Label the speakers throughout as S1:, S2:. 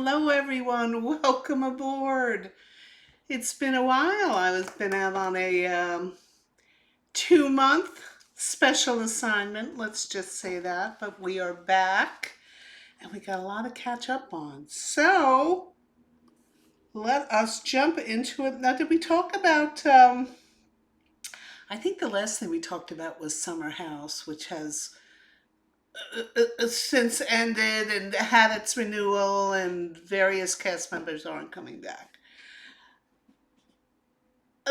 S1: Hello, everyone. Welcome aboard. It's been a while. I've been out on a 2 month special assignment. Let's just say that. But we are back and we got a lot to catch up on. So let us jump into it. Now, did we talk about? I think the last thing we talked about was Summer House, which has since ended and had its renewal, and various cast members aren't coming back.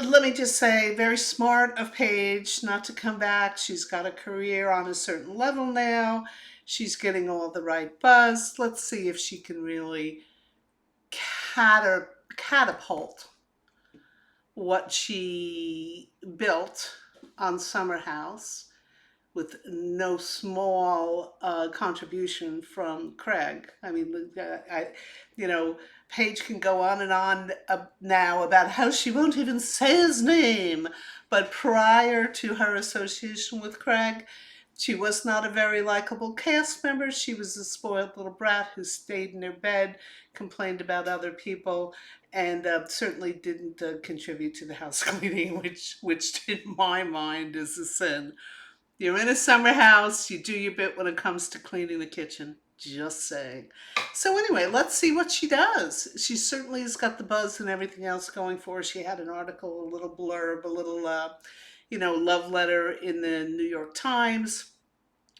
S1: Let me just say, very smart of Paige not to come back. She's got a career on a certain level now. She's getting all the right buzz. Let's see if she can really catapult what she built on Summer House with no small contribution from Craig. I mean, Paige can go on and on now about how she won't even say his name. But prior to her association with Craig, she was not a very likable cast member. She was a spoiled little brat who stayed in her bed, complained about other people, and certainly didn't contribute to the house cleaning, which in my mind is a sin. You're in a summer house, you do your bit when it comes to cleaning the kitchen. Just saying. So anyway, let's see what she does. She certainly has got the buzz and everything else going for her. She had an article, a little blurb, a little, love letter in the New York Times.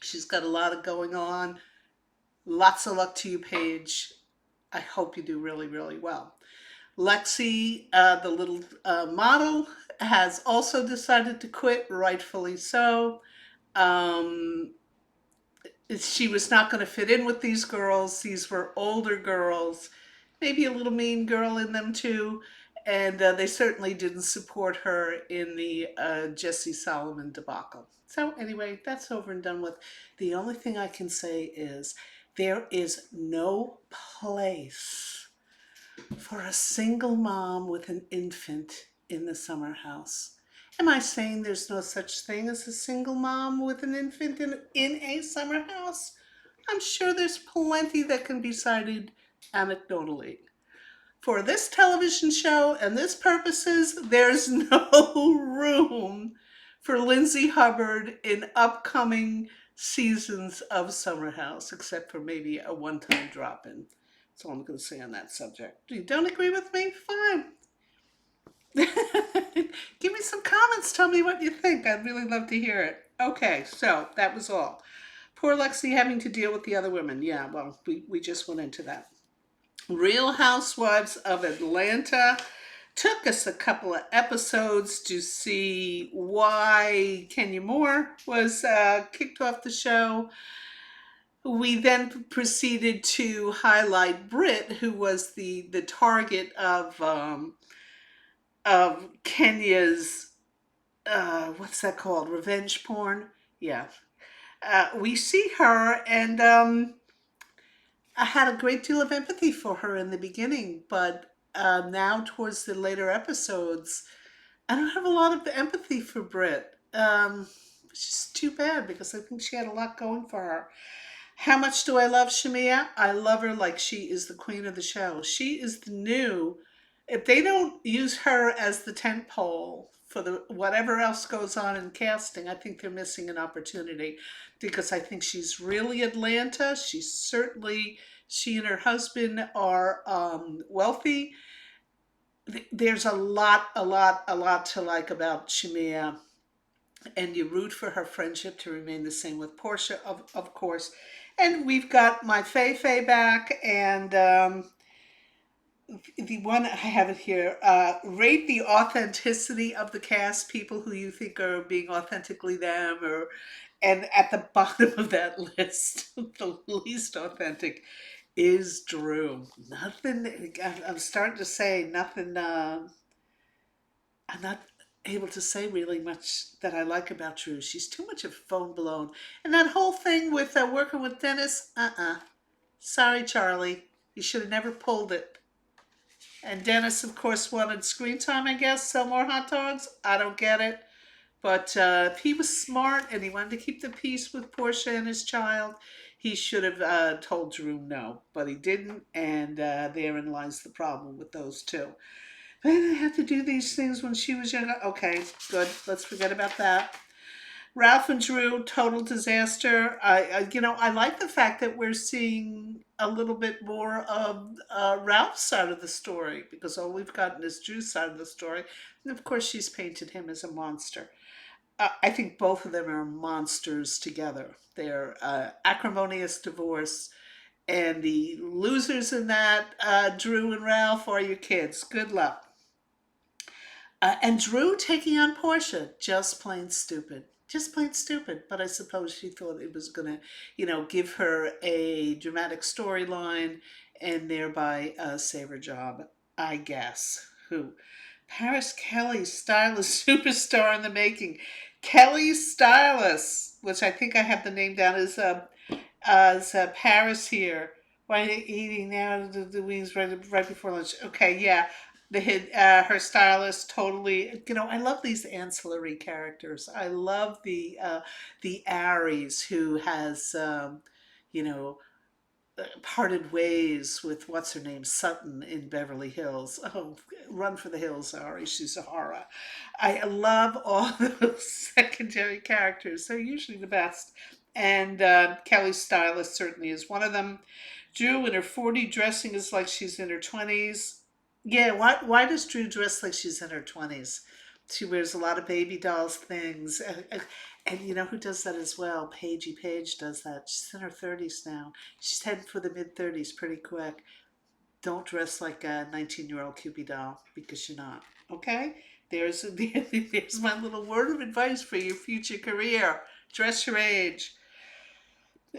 S1: She's got a lot of going on. Lots of luck to you, Paige. I hope you do really, really well. Lexi, the little model, has also decided to quit, rightfully so. Um, she was not going to fit in with these girls. These were older girls, maybe a little mean girl in them too. And they certainly didn't support her in the Jesse Solomon debacle. So anyway, that's over and done with. The only thing I can say is there is no place for a single mom with an infant in the summer house. Am I saying there's no such thing as a single mom with an infant in a summer house? I'm sure there's plenty that can be cited anecdotally. For this television show and this purposes, there's no room for Lindsay Hubbard in upcoming seasons of Summer House, except for maybe a one-time drop-in. That's all I'm going to say on that subject. You don't agree with me? Fine. Give me some comments. Tell me what you think. I'd really love to hear it. Okay, so that was all. Poor Lexi having to deal with the other women. Yeah, well, we just went into that. Real Housewives of Atlanta. Took us a couple of episodes to see why Kenya Moore was kicked off the show. We then proceeded to highlight Britt, who was the target of Kenya's what's that called? Revenge porn? Yeah. We see her, and I had a great deal of empathy for her in the beginning, but now towards the later episodes, I don't have a lot of empathy for Britt. It's just too bad because I think she had a lot going for her. How much do I love Shemea? I love her like she is the queen of the show. She is the new. If they don't use her as the tent pole for the whatever else goes on in casting, I think they're missing an opportunity because I think she's really Atlanta. She and her husband are wealthy. There's a lot to like about Shemea, and you root for her friendship to remain the same with Portia, of course. And we've got my Fei back, and the one I have it here. Rate the authenticity of the cast, people who you think are being authentically them, and at the bottom of that list, the least authentic is Drew. Nothing. I'm starting to say nothing. I'm not able to say really much that I like about Drew. She's too much of phone blown. And that whole thing with working with Dennis, sorry, Charlie. You should have never pulled it. And Dennis, of course, wanted screen time, I guess, sell more hot dogs. I don't get it. But he was smart and he wanted to keep the peace with Portia and his child. He should have told Drew no, but he didn't, and therein lies the problem with those two. They had to do these things when she was younger. Okay, good. Let's forget about that. Ralph and Drew, total disaster. I like the fact that we're seeing a little bit more of Ralph's side of the story because all we've gotten is Drew's side of the story, and of course she's painted him as a monster. I think both of them are monsters together. They're acrimonious divorce, and the losers in that, Drew and Ralph, are your kids. Good luck. And Drew taking on Portia, just plain stupid. Just plain stupid. But I suppose she thought it was going to, give her a dramatic storyline and thereby save her job, I guess. Who? Paris Kelly, stylist superstar in the making. Kelly Stylist, which I think I have the name down as Paris here. Why are they eating now? The wings right before lunch. Okay, yeah. Her stylist totally. I love these ancillary characters. I love the Aries who has you know parted ways with what's her name, Sutton in Beverly Hills. Oh, run for the hills, Ari. She's a horror. I love all those secondary characters. They're usually the best. And Kelly's stylist certainly is one of them. Drew in her 40s dressing is like she's in her 20s. Yeah, why does Drew dress like she's in her 20s? She wears a lot of baby dolls things. And you know who does that as well? Paige does that. She's in her 30s now. She's heading for the mid 30s pretty quick. Don't dress like a 19-year-old Cupid doll because you're not. Okay? There's my little word of advice for your future career. Dress your age.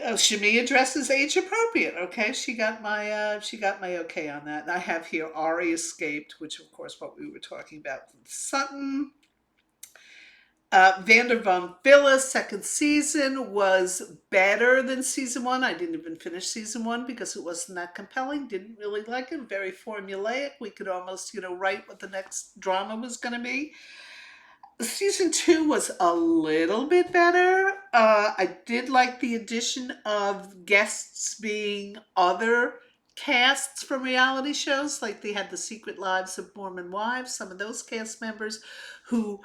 S1: Oh, Shemea dresses age appropriate. Okay, she got my okay on that. And I have here Ari escaped, which of course what we were talking about from Sutton. Vanderpump Villa second season was better than season one. I didn't even finish season one because it wasn't that compelling. Didn't really like it. Very formulaic. We could almost, write what the next drama was going to be. Season two was a little bit better. I did like the addition of guests being other casts from reality shows, like they had the Secret Lives of Mormon Wives, some of those cast members who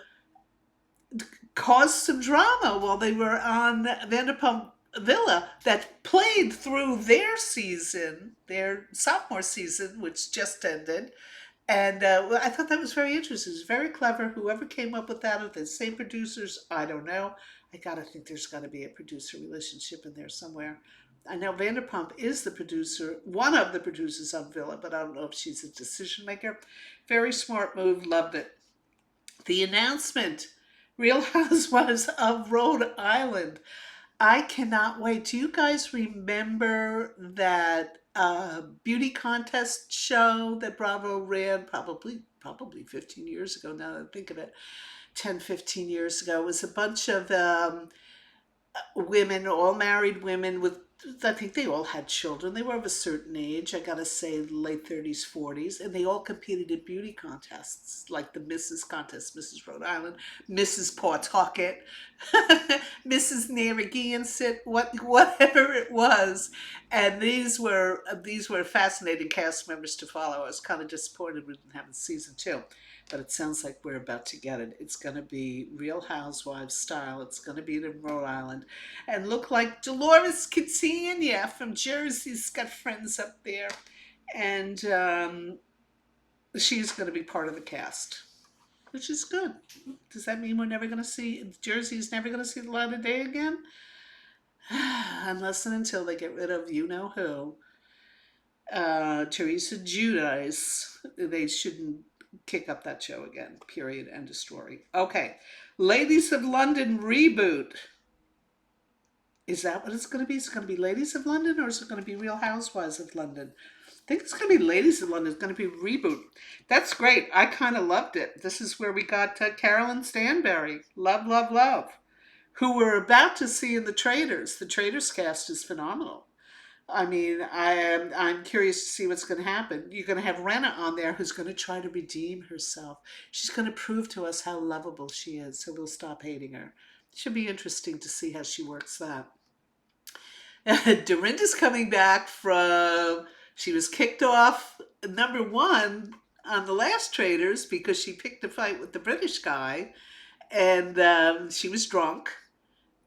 S1: caused some drama while they were on Vanderpump Villa that played through their season, their sophomore season, which just ended. And I thought that was very interesting. It was very clever. Whoever came up with that, if the same producers, I don't know. I gotta think there's got to be a producer relationship in there somewhere. I know Vanderpump is the producer, one of the producers on Villa, but I don't know if she's a decision maker. Very smart move. Loved it. The announcement, Real Housewives of Rhode Island. I cannot wait. Do you guys remember that beauty contest show that Bravo ran probably 15 years ago now that I think of it, 10, 15 years ago? It was a bunch of women, all married women with, I think they all had children. They were of a certain age, I gotta say late 30s, 40s, and they all competed in beauty contests, like the Mrs. contest, Mrs. Rhode Island, Mrs. Pawtucket, Mrs. Narragansett, whatever it was. And these were fascinating cast members to follow. I was kind of disappointed we didn't have a season two. But it sounds like we're about to get it. It's going to be Real Housewives style. It's going to be in Rhode Island. And look like Dolores Catania from Jersey's got friends up there. And she's going to be part of the cast, which is good. Does that mean we're never going to see, Jersey's never going to see the light of day again? Unless and until they get rid of you-know-who. Teresa Giudice. They shouldn't kick up that show again. Period. End of story. Okay. Ladies of London reboot. Is that what it's going to be? Is it going to be Ladies of London or is it going to be Real Housewives of London? I think it's going to be Ladies of London. It's going to be a reboot. That's great. I kind of loved it. This is where we got Carolyn Stanberry. Love, love, love. Who we're about to see in The Traitors. The Traitors cast is phenomenal. I mean, I'm curious to see what's going to happen. You're going to have Renna on there who's going to try to redeem herself. She's going to prove to us how lovable she is, so we'll stop hating her. Should be interesting to see how she works that. Dorinda's coming back from, she was kicked off number one on the last Traders because she picked a fight with the British guy, and she was drunk,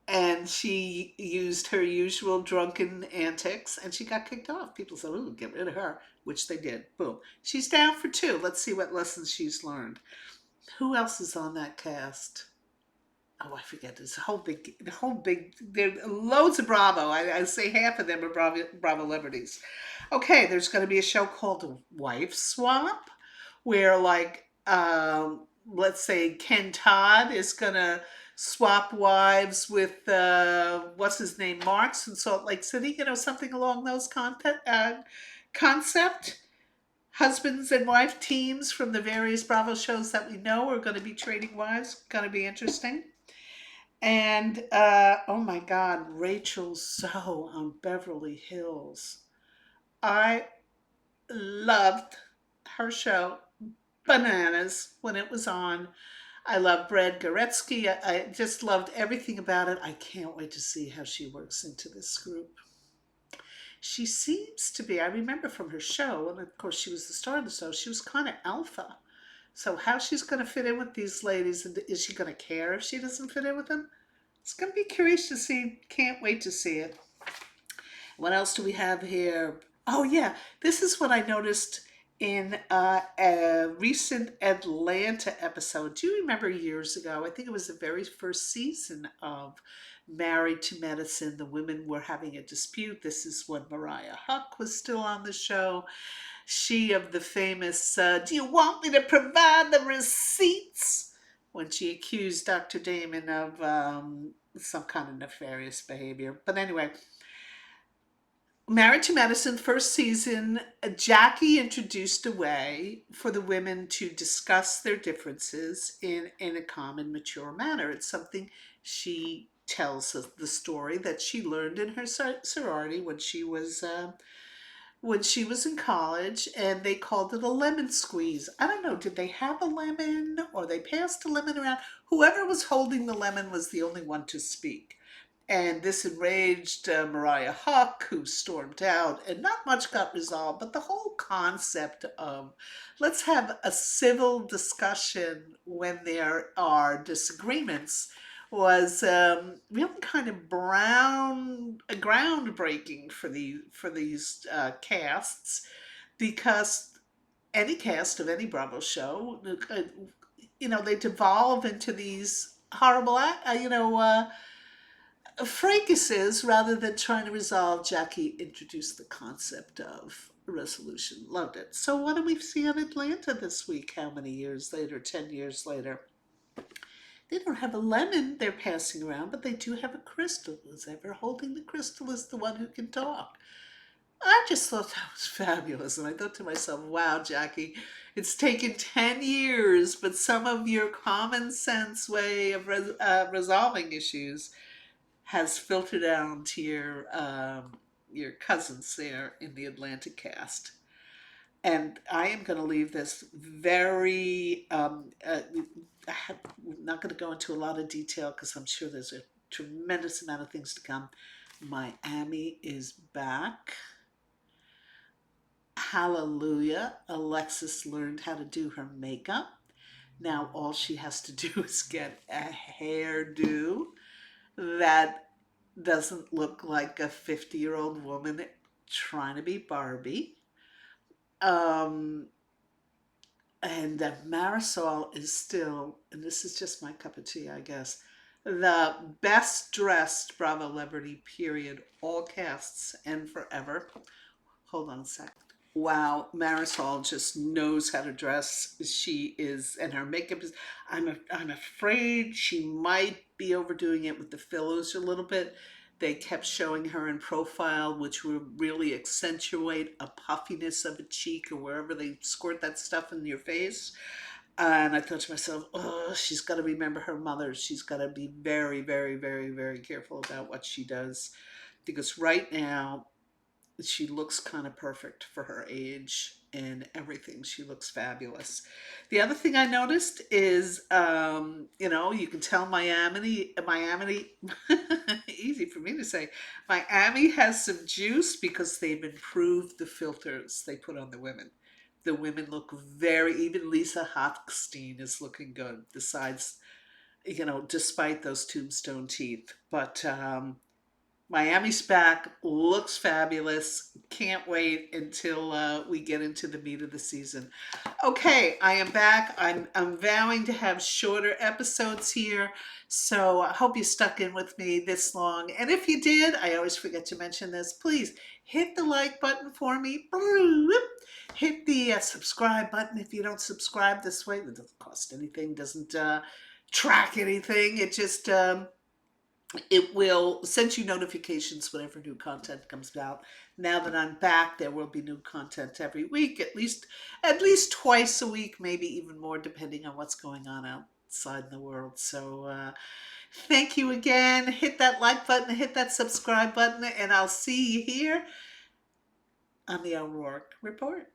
S1: and she used her usual drunken antics, and she got kicked off. People said, "Ooh, get rid of her," which they did. Boom. She's down for two. Let's see what lessons she's learned. Who else is on that cast? Oh, I forget. There's a whole big. There are loads of Bravo. I say half of them are Bravo celebrities. Okay, there's going to be a show called Wife Swap, where let's say Ken Todd is going to swap wives with what's his name, Marks in Salt Lake City. Something along those concept. Husbands and wife teams from the various Bravo shows that we know are going to be trading wives. Going to be interesting. And oh my God, Rachel Zoe on Beverly Hills. I loved her show Bananas when it was on. I love Brad Goretzky. I just loved everything about it. I can't wait to see how she works into this group. She seems to be, I remember from her show, and of course she was the star of the show, she was kind of alpha. So how she's going to fit in with these ladies, and is she going to care if she doesn't fit in with them? It's going to be curious to see. Can't wait to see it. What else do we have here? Oh, yeah. This is what I noticed in a recent Atlanta episode. Do you remember years ago? I think it was the very first season of Married to Medicine. The women were having a dispute. This is when Mariah Huck was still on the show. She of the famous, do you want me to provide the receipts? When she accused Dr. Damon of some kind of nefarious behavior. But anyway, Married to Medicine, first season, Jackie introduced a way for the women to discuss their differences in a calm and mature manner. It's something she tells us the story that she learned in her sorority when she was in college, and they called it a lemon squeeze. I don't know, did they have a lemon or they passed a lemon around? Whoever was holding the lemon was the only one to speak. And this enraged Mariah Huck, who stormed out, and not much got resolved. But the whole concept of let's have a civil discussion when there are disagreements was really kind of groundbreaking for these casts, because any cast of any Bravo show, they devolve into these horrible, fracases rather than trying to resolve. Jackie introduced the concept of resolution. Loved it. So what do we see on Atlanta this week? How many years later? 10 years later. They don't have a lemon they're passing around, but they do have a crystal. Who's ever holding the crystal is the one who can talk. I just thought that was fabulous. And I thought to myself, wow, Jackie, it's taken 10 years, but some of your common sense way of resolving issues has filtered down to your cousins there in the Atlantic cast. And I am going to leave this very, I'm not going to go into a lot of detail because I'm sure there's a tremendous amount of things to come. Miami is back. Hallelujah. Alexis learned how to do her makeup. Now all she has to do is get a hairdo that doesn't look like a 50-year-old woman trying to be Barbie. And Marisol is still, and this is just my cup of tea, I guess, the best dressed Bravo celebrity, period, all casts and forever. Hold on a sec. Wow, Marisol just knows how to dress. She is, and her makeup is, I'm afraid she might be overdoing it with the fillers a little bit. They kept showing her in profile, which would really accentuate a puffiness of a cheek or wherever they squirt that stuff in your face. And I thought to myself, oh, she's got to remember her mother. She's got to be very, very, very, very careful about what she does. Because right now, she looks kind of perfect for her age and everything. She looks fabulous. The other thing I noticed is, you can tell Miami, easy for me to say, Miami has some juice because they've improved the filters they put on the women. The women look even Lisa Hochstein is looking good, besides, despite those tombstone teeth. But Miami's back, looks fabulous. Can't wait until we get into the meat of the season. Okay, I am back. I'm vowing to have shorter episodes here, so I hope you stuck in with me this long. And if you did, I always forget to mention this. Please hit the like button for me. Hit the subscribe button if you don't subscribe this way. It doesn't cost anything. Doesn't track anything. It will send you notifications whenever new content comes out. Now that I'm back, there will be new content every week, at least twice a week, maybe even more, depending on what's going on outside in the world. So thank you again. Hit that like button, hit that subscribe button, and I'll see you here on the O'Rourke Report.